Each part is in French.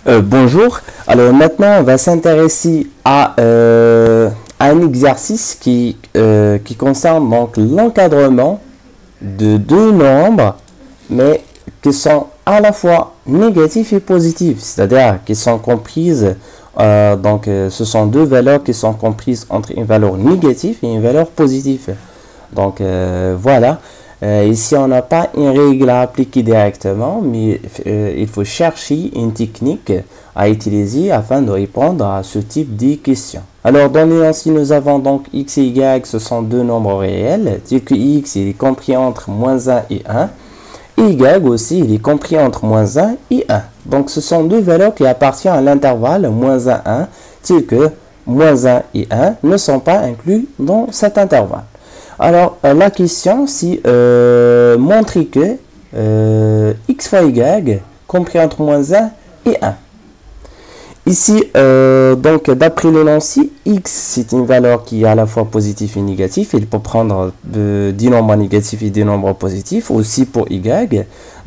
Bonjour. Alors maintenant, on va s'intéresser à un exercice qui concerne donc l'encadrement de deux nombres, mais qui sont à la fois négatifs et positifs, c'est-à-dire qui sont comprises, ce sont deux valeurs qui sont comprises entre une valeur négative et une valeur positive. Donc voilà. Ici, on n'a pas une règle à appliquer directement, mais il faut chercher une technique à utiliser afin de répondre à ce type de questions. Alors, dans l'énoncé, nous avons donc x et y, ce sont deux nombres réels, tels que x il est compris entre moins 1 et 1, et y aussi il est compris entre moins 1 et 1. Donc, ce sont deux valeurs qui appartiennent à l'intervalle moins 1, 1, tels que moins 1 et 1 ne sont pas inclus dans cet intervalle. Alors, la question, c'est montrer que x fois y compris entre moins 1 et 1. Ici, donc, d'après l'énoncé, x, c'est une valeur qui est à la fois positive et négative. Il peut prendre des nombres négatifs et des nombres positifs, aussi pour y.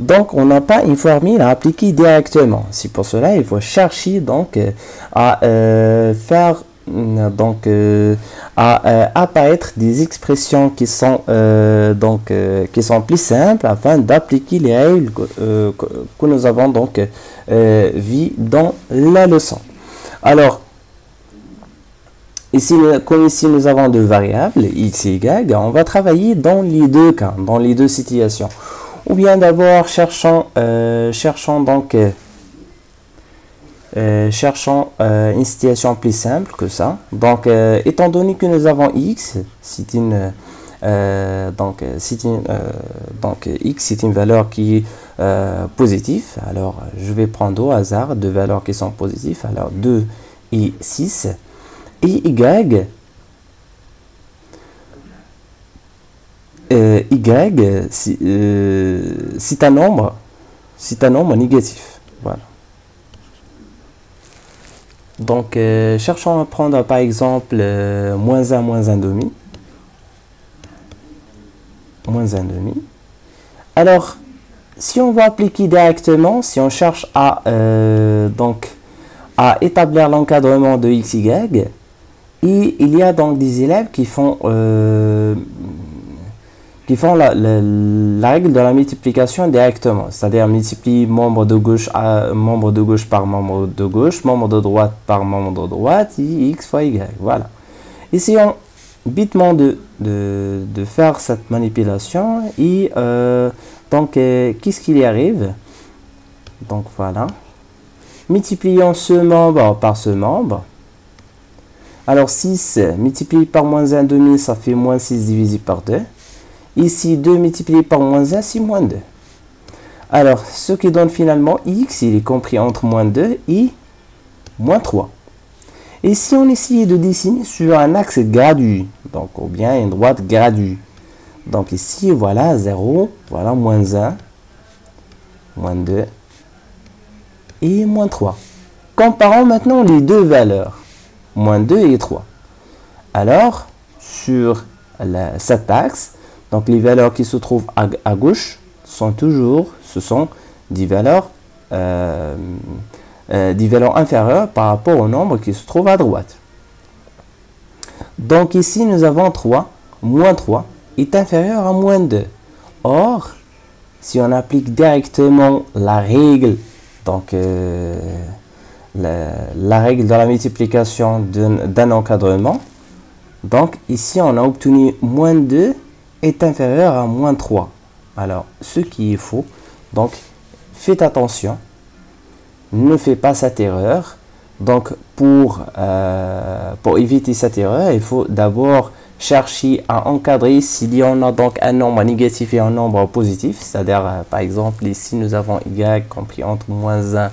Donc, on n'a pas une formule à appliquer directement. C'est pour cela il faut chercher donc, à faire apparaître des expressions qui sont plus simples afin d'appliquer les règles que nous avons donc vues dans la leçon. Alors ici, comme ici nous avons deux variables x et y, on va travailler dans les deux cas, dans les deux situations. Ou bien d'abord cherchons une situation plus simple que ça. Donc, étant donné que nous avons x, c'est x c'est une valeur qui est positive. Alors, je vais prendre au hasard deux valeurs qui sont positives. Alors, 2 et 6. Et y, c'est un nombre négatif. Voilà. Donc, cherchons à prendre par exemple moins 1, moins 1 demi. Moins 1 demi. Alors, si on va appliquer directement, si on cherche à établir l'encadrement de x, y, et il y a donc des élèves qui font la règle de la multiplication directement, c'est-à-dire multiplier membre de gauche par membre de gauche, membre de droite par membre de droite, et x fois y. Voilà. Essayons bitement de faire cette manipulation et qu'est-ce qu'il y arrive? Donc voilà. Multiplions ce membre par ce membre. Alors 6 multiplié par moins 1 demi, ça fait moins 6 divisé par 2. Ici, 2 multiplié par moins 1, c'est moins 2. Alors, ce qui donne finalement x, il est compris entre moins 2 et moins 3. Et si on essayait de dessiner sur un axe gradu, donc ou bien une droite gradue, donc ici, voilà 0, voilà moins 1, moins 2 et moins 3. Comparons maintenant les deux valeurs, moins 2 et 3. Alors, sur cet axe, donc les valeurs qui se trouvent à gauche sont ce sont des valeurs inférieures par rapport au nombre qui se trouve à droite. Donc ici nous avons 3, moins 3 est inférieur à moins 2. Or, si on applique directement la règle, donc la règle de la multiplication d'un encadrement, donc ici on a obtenu moins 2 est inférieur à moins 3. Alors, ce qui est faux, donc faites attention, ne faites pas cette erreur. Donc, pour éviter cette erreur, il faut d'abord chercher à encadrer s'il y en a donc un nombre négatif et un nombre positif, c'est-à-dire, par exemple, ici nous avons y compris entre moins 1,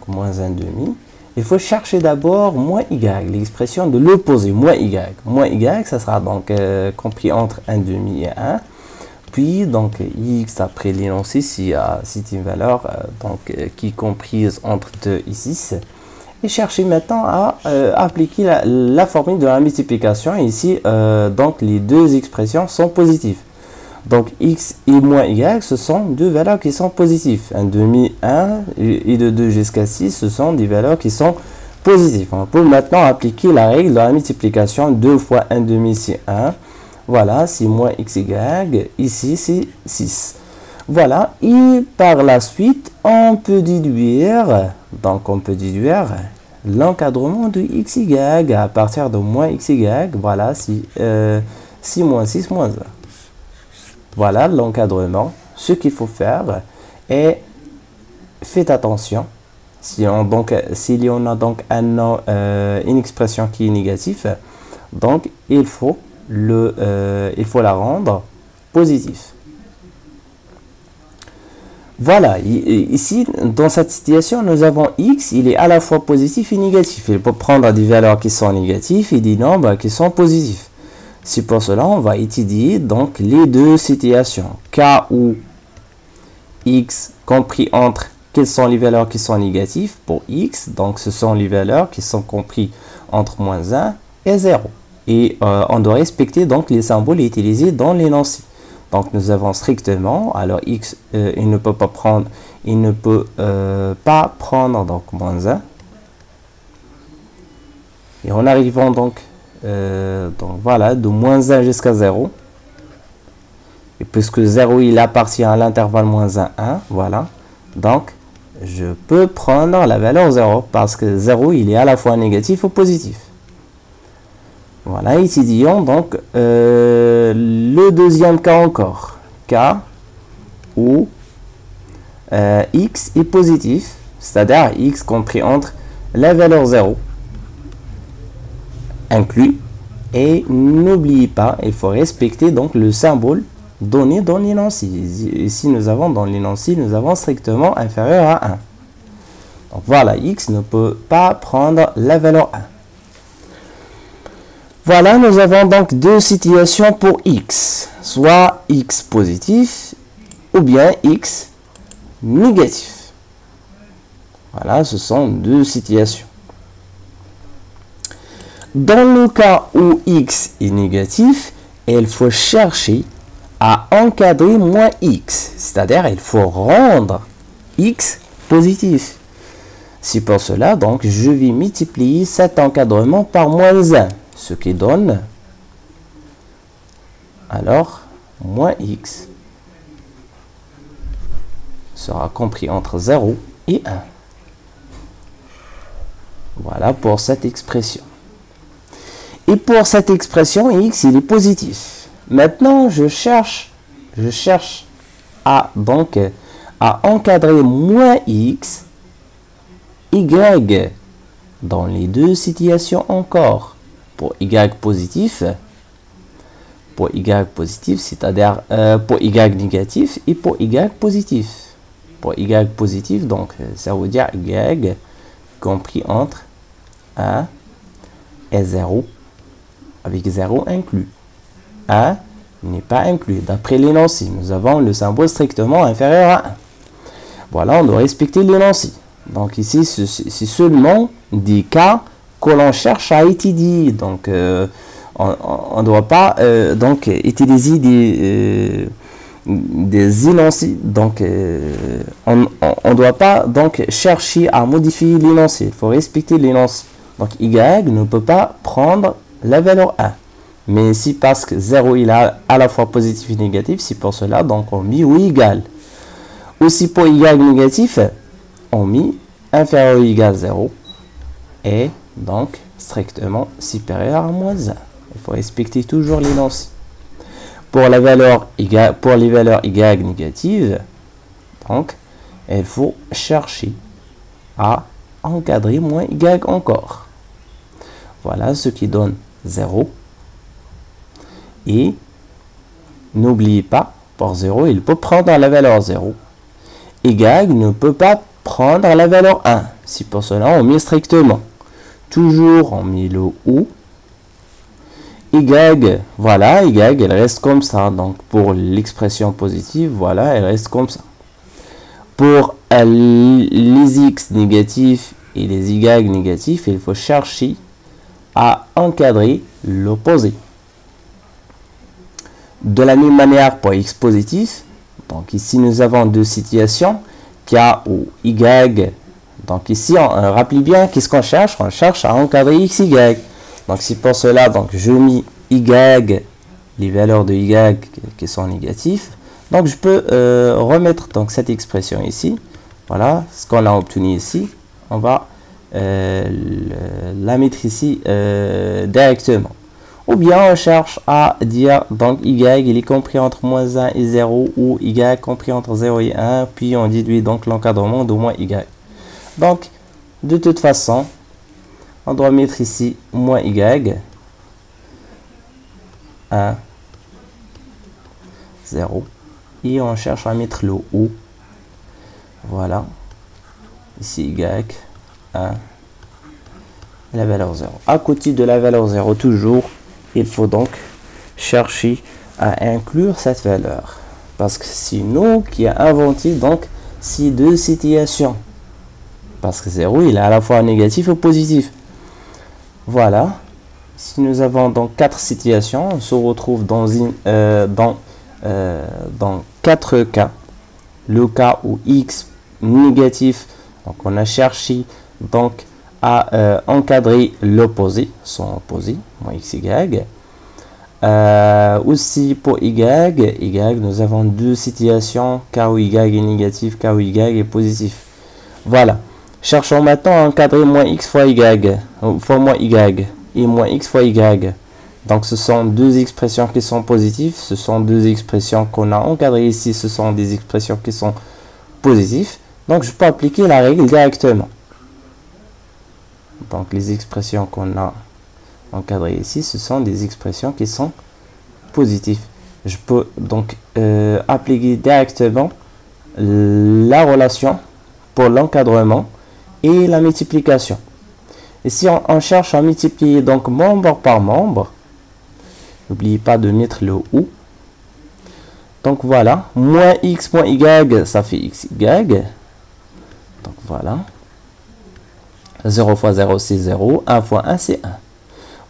moins 1 demi. Il faut chercher d'abord moins y, l'expression de l'opposé, moins y. Moins y, ça sera donc compris entre 1 demi et 1. Puis, donc, x après l'énoncé, c'est une valeur qui est comprise entre 2 et 6. Et chercher maintenant à appliquer la formule de la multiplication. Ici, donc, les deux expressions sont positives. Donc x et moins y, ce sont deux valeurs qui sont positives. 1 demi, 1 et de 2 jusqu'à 6, ce sont des valeurs qui sont positives. On peut maintenant appliquer la règle de la multiplication. 2 fois 1 demi, c'est 1. Voilà, c'est moins xy. Ici, c'est 6. Voilà, et par la suite, on peut déduire, l'encadrement de xy à partir de moins xy. Voilà, c'est 6 moins 6 moins 1. Voilà l'encadrement. Ce qu'il faut faire est, faites attention, s'il y a donc une expression qui est négative, donc il faut la rendre positive. Voilà, ici, dans cette situation, nous avons x, il est à la fois positif et négatif. Il peut prendre des valeurs qui sont négatives et des nombres qui sont positifs. C'est pour cela on va étudier donc les deux situations. Cas où x compris entre, quelles sont les valeurs qui sont négatives pour x, donc ce sont les valeurs qui sont comprises entre moins 1 et 0. Et on doit respecter donc les symboles utilisés dans l'énoncé. Donc nous avons strictement, alors x, il ne peut pas prendre donc moins 1. Et en arrivant donc voilà, de moins 1 jusqu'à 0. Et puisque 0 il appartient à l'intervalle moins 1, 1, voilà. Donc je peux prendre la valeur 0 parce que 0 il est à la fois négatif ou positif. Voilà, étudions donc le deuxième cas encore. Cas où x est positif, c'est-à-dire x compris entre la valeur 0 inclus, et n'oubliez pas, il faut respecter donc le symbole donné dans l'énoncé. Ici nous avons dans l'énoncé, nous avons strictement inférieur à 1. Donc voilà, x ne peut pas prendre la valeur 1. Voilà, nous avons donc deux situations pour x, soit x positif ou bien x négatif. Voilà, ce sont deux situations. Dans le cas où x est négatif, il faut chercher à encadrer moins x, c'est-à-dire il faut rendre x positif. C'est pour cela donc je vais multiplier cet encadrement par moins 1, ce qui donne alors moins x sera compris entre 0 et 1. Voilà pour cette expression. Et pour cette expression, x il est positif. Maintenant, je cherche à encadrer moins x, y dans les deux situations encore. Pour y positif, c'est-à-dire pour y négatif et pour y positif. Pour y positif, donc ça veut dire y compris entre 1 et 0. Avec 0 inclus. 1 n'est pas inclus. D'après l'énoncé, nous avons le symbole strictement inférieur à 1. Voilà, on doit respecter l'énoncé. Donc ici, c'est seulement des cas que l'on cherche à étudier. Donc, on ne doit pas donc utiliser des énoncés. Donc, on ne doit pas donc chercher à modifier l'énoncé. Il faut respecter l'énoncé. Donc, y ne peut pas prendre la valeur 1. Mais ici, parce que 0 il est à la fois positif et négatif, c'est pour cela donc on met ou égal. Aussi pour y négatif, on met inférieur ou égal 0 et donc strictement supérieur à moins 1. Il faut respecter toujours l'énoncé. Pour les valeurs y négatives, donc il faut chercher à encadrer moins y encore. Voilà ce qui donne 0. Et n'oubliez pas, pour 0, il peut prendre la valeur 0. Y ne peut pas prendre la valeur 1. C'est pour cela on met strictement. Toujours on met le ou. Y, voilà, y, elle reste comme ça. Donc pour l'expression positive, voilà, elle reste comme ça. Pour les x négatifs et les y négatifs, il faut chercher à encadrer l'opposé. De la même manière pour x positif, donc ici nous avons deux situations, k ou y. Donc ici, rappelez bien qu'est-ce qu'on cherche? On cherche à encadrer x, y. Donc c'est pour cela donc je mets y, les valeurs de y qui sont négatives. Donc je peux remettre donc cette expression ici. Voilà ce qu'on a obtenu ici. On va la mettre ici directement. Ou bien on cherche à dire donc y il est compris entre moins 1 et 0 ou y compris entre 0 et 1, puis on déduit donc l'encadrement de moins y. Donc de toute façon on doit mettre ici moins y 1 0 et on cherche à mettre le ou. Voilà, ici y 1 la valeur 0. À côté de la valeur 0 toujours, il faut donc chercher à inclure cette valeur. Parce que c'est nous qui avons inventé donc ces deux situations. Parce que 0, il est à la fois négatif et positif. Voilà. Si nous avons donc 4 situations, on se retrouve dans, dans 4 cas. Le cas où x négatif, donc on a cherché donc à encadrer l'opposé, son opposé, moins x, y. Aussi pour y, nous avons deux situations, cas où y est négatif, cas où y est positif. Voilà. Cherchons maintenant à encadrer moins x fois y, fois moins y, et moins x fois y. Donc ce sont deux expressions qui sont positives, ce sont deux expressions qu'on a encadrées ici, ce sont des expressions qui sont positives. Donc je peux appliquer la règle directement. Donc les expressions qu'on a encadrées ici, ce sont des expressions qui sont positives. Je peux donc appliquer directement la relation pour l'encadrement et la multiplication. Et si on cherche à multiplier donc membre par membre, n'oubliez pas de mettre le ou. Donc voilà, moins x moins y, ça fait x, y. Donc voilà. 0 fois 0, c'est 0. 1 fois 1, c'est 1.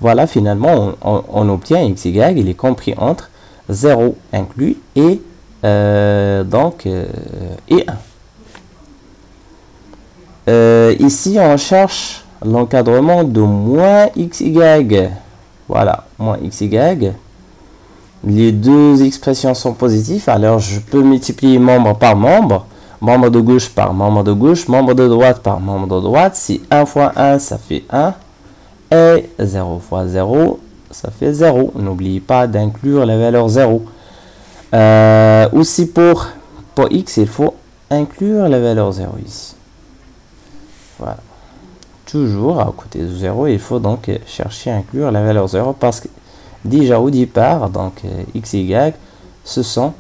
Voilà, finalement, on obtient x, y, il est compris entre 0 inclus et et 1. Ici, on cherche l'encadrement de moins x, y. Voilà, moins x, y. Les deux expressions sont positives, alors je peux multiplier membre par membre. Membre de gauche par membre de gauche, membre de droite par membre de droite. Si 1 fois 1, ça fait 1. Et 0 fois 0, ça fait 0. N'oubliez pas d'inclure la valeur 0. Aussi pour x, il faut inclure la valeur 0 ici. Voilà. Toujours à côté de 0, il faut donc chercher à inclure la valeur 0 parce que déjà au départ, donc x et y, ce sont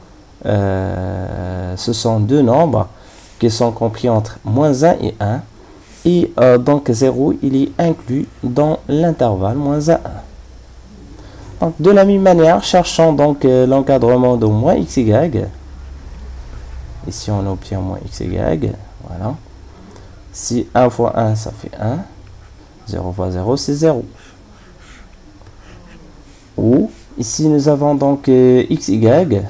deux nombres qui sont compris entre moins 1 et 1. Et donc 0, il est inclus dans l'intervalle moins 1 1. Donc de la même manière, cherchons donc l'encadrement de moins x, y. Ici, on obtient moins x, y. Voilà. Si 1 fois 1, ça fait 1. 0 fois 0, c'est 0. Ou, ici, nous avons donc x, y.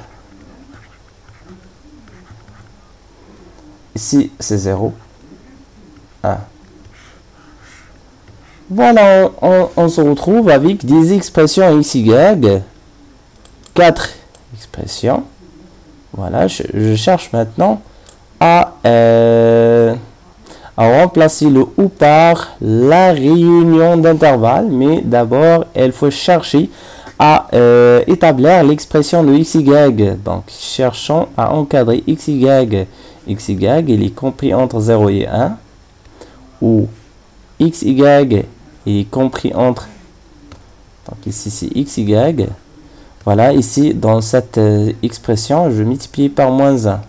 Ici, c'est 0. 1. Voilà, on se retrouve avec des expressions x, y. 4 expressions. Voilà, je cherche maintenant à remplacer le ou par la réunion d'intervalles. Mais d'abord, il faut chercher à établir l'expression de x, y. Donc, cherchons à encadrer x, y. X, y, il est compris entre 0 et 1. Ou x, y, il est compris entre... Donc ici, c'est x, y. Voilà, ici, dans cette expression, je multiplie par moins 1.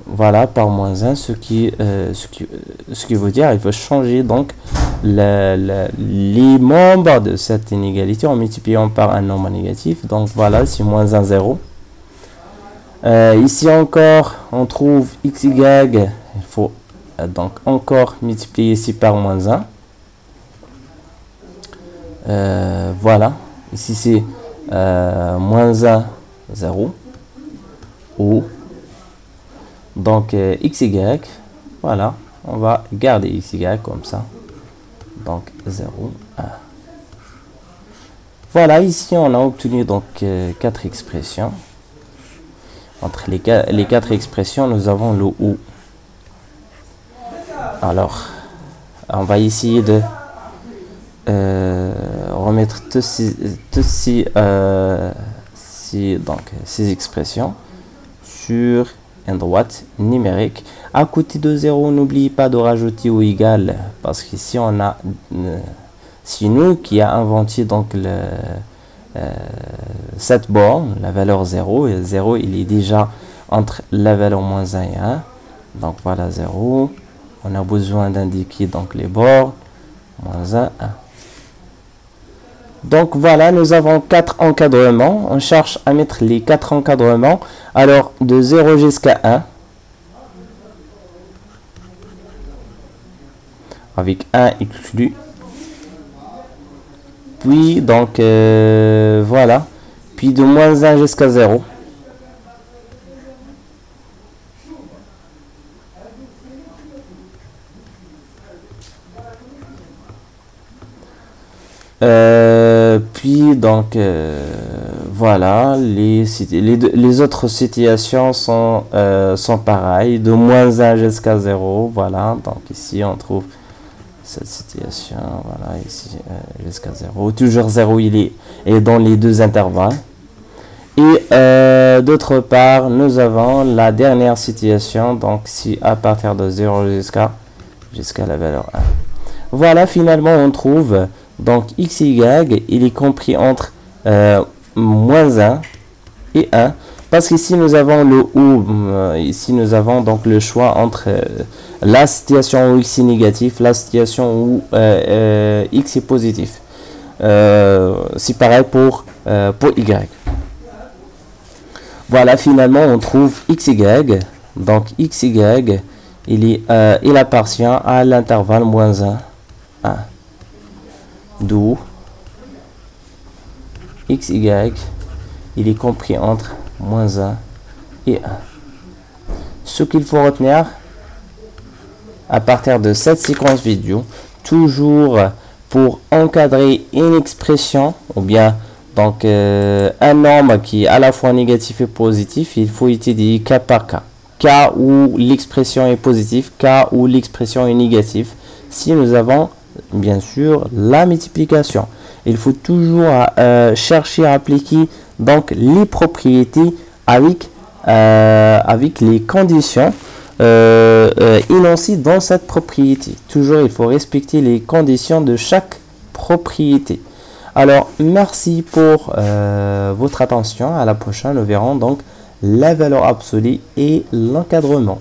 Voilà, par moins 1, ce qui veut dire il faut changer donc les membres de cette inégalité en multipliant par un nombre négatif. Donc voilà, c'est moins 1, 0. Ici encore, on trouve x, y. Il faut donc encore multiplier ici par moins 1. Voilà. Ici, c'est moins 1, 0, ou donc xy, voilà, on va garder xy comme ça, donc 0, 1. Voilà, ici on a obtenu donc 4 expressions. Entre les 4 expressions, nous avons le ou. Alors, on va essayer de remettre toutes ces expressions sur une droite numérique. À côté de 0, n'oubliez pas de rajouter ou égal, parce qu'ici on a c'est nous qui a inventé donc cette borne, la valeur 0, et 0 il est déjà entre la valeur moins 1 et 1, donc voilà 0, on a besoin d'indiquer donc les bords, moins 1, 1. Donc voilà, nous avons 4 encadrements, on cherche à mettre les 4 encadrements, alors de 0 jusqu'à 1, avec 1 exclu. Puis donc voilà, puis de moins 1 jusqu'à 0. Puis donc voilà, les autres situations sont pareilles, de moins 1 jusqu'à 0. Voilà, donc ici on trouve cette situation, voilà, ici jusqu'à 0. Toujours 0, il est dans les deux intervalles. Et d'autre part, nous avons la dernière situation, donc si à partir de 0 jusqu'à la valeur 1. Voilà, finalement on trouve donc xy, il est compris entre moins 1 et 1. Parce qu'ici nous avons le ou, ici nous avons donc le choix entre la situation où x est négatif, la situation où x est positif. C'est pareil pour y. Voilà, finalement on trouve xy, donc xy il appartient à l'intervalle moins 1, 1. D'où xy il est compris entre moins 1 et 1. Ce qu'il faut retenir à partir de cette séquence vidéo, toujours pour encadrer une expression ou bien donc un nombre qui est à la fois négatif et positif, il faut étudier cas par cas. Cas où l'expression est positive, cas où l'expression est négative. Si nous avons bien sûr la multiplication, il faut toujours chercher à appliquer donc les propriétés avec les conditions énoncées dans cette propriété. Toujours il faut respecter les conditions de chaque propriété. Alors merci pour votre attention. À la prochaine, nous verrons donc la valeur absolue et l'encadrement.